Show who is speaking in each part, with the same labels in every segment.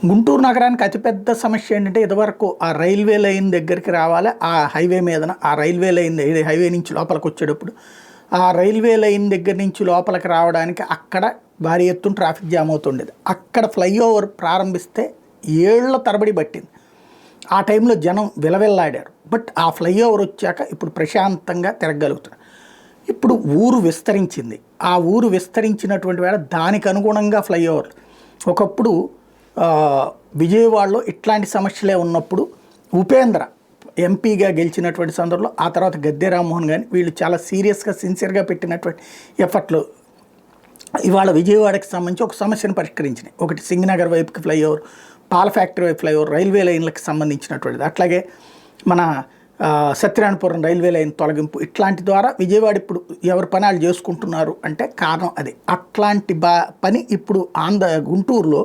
Speaker 1: గుంటూరు నగరానికి అతిపెద్ద సమస్య ఏంటంటే ఇదివరకు ఆ రైల్వే లైన్ దగ్గరికి రావాలి, ఆ హైవే మీదన ఆ రైల్వే లైన్ హైవే నుంచి లోపలికి వచ్చేటప్పుడు ఆ రైల్వే లైన్ దగ్గర నుంచి లోపలికి రావడానికి అక్కడ భారీ ఎత్తున ట్రాఫిక్ జామ్ అవుతుండేది. అక్కడ ఫ్లైఓవర్ ప్రారంభిస్తే ఏళ్ల తరబడి పట్టింది. ఆ టైంలో జనం విలవిల్లాడారు. బట్ ఆ ఫ్లైఓవర్ వచ్చాక ఇప్పుడు ప్రశాంతంగా తిరగలుగుతున్నారు. ఇప్పుడు ఊరు విస్తరించింది. ఆ ఊరు విస్తరించినటువంటి వేళ దానికి అనుగుణంగా ఫ్లైఓవర్లు ఒకప్పుడు విజయవాడలో ఇట్లాంటి సమస్యలే ఉన్నప్పుడు ఉపేంద్ర ఎంపీగా గెలిచినటువంటి సందర్భంలో ఆ తర్వాత గద్దె రామ్మోహన్ కానీ వీళ్ళు చాలా సీరియస్గా సిన్సియర్గా పెట్టినటువంటి ఎఫర్ట్లు ఇవాళ విజయవాడకి సంబంధించి ఒక సమస్యను పరిష్కరించినాయి. ఒకటి సింగనగర్ వైపుకి ఫ్లైఓవర్, పాల ఫ్యాక్టరీ వైపు ఫ్లైఓవర్, రైల్వే లైన్లకు సంబంధించినటువంటిది. అట్లాగే మన సత్యనారాయణపురం రైల్వే లైన్ తొలగింపు, ఇట్లాంటి ద్వారా విజయవాడ ఇప్పుడు ఎవరి పనాలు చేసుకుంటున్నారు అంటే కారణం అదే. అట్లాంటి పని ఇప్పుడు గుంటూరులో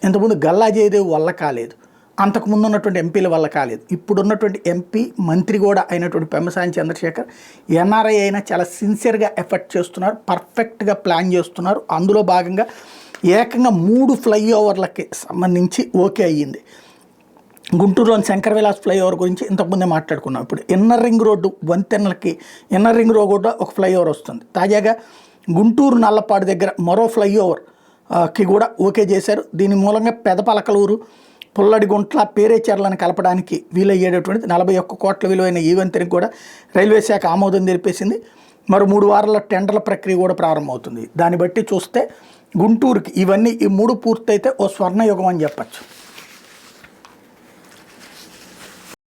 Speaker 1: ఇంతకుముందు గల్లా జయదేవ్ వల్ల కాలేదు, అంతకుముందు ఉన్నటువంటి ఎంపీల వల్ల కాలేదు. ఇప్పుడున్నటువంటి ఎంపీ మంత్రి కూడా అయినటువంటి పెమ్మసాని చంద్రశేఖర్ ఎన్ఆర్ఐ అయినా చాలా సిన్సియర్గా ఎఫర్ట్ చేస్తున్నారు, పర్ఫెక్ట్గా ప్లాన్ చేస్తున్నారు. అందులో భాగంగా ఏకంగా 3 ఫ్లైఓవర్లకి సంబంధించి ఓకే అయ్యింది. గుంటూరులోని శంకర్ విలాస్ ఫ్లైఓవర్ గురించి ఇంతకుముందే మాట్లాడుకున్నాం. ఇప్పుడు ఇన్నర్ రింగ్ రోడ్డు వంతెనలకి ఇన్నర్ రింగ్ రోడ్ కూడా ఒక ఫ్లైఓవర్ వస్తుంది. తాజాగా గుంటూరు నల్లపాడు దగ్గర మరో ఫ్లైఓవర్ కి కూడా ఓకే చేశారు. దీని మూలంగా పెదపలకలూరు, పుల్లడిగుంట్ల, పేరేచెర్లను కలపడానికి వీలయ్యేటటువంటిది 41 కోట్ల విలువైన ఈ వంతెనకి కూడా రైల్వే శాఖ ఆమోదం తెలిపేసింది. మరో 3 వారాల్లో టెండర్ల ప్రక్రియ కూడా ప్రారంభమవుతుంది. దాన్ని బట్టి చూస్తే గుంటూరుకి ఇవన్నీ ఈ 3 పూర్తయితే ఓ స్వర్ణయుగం అని చెప్పచ్చు.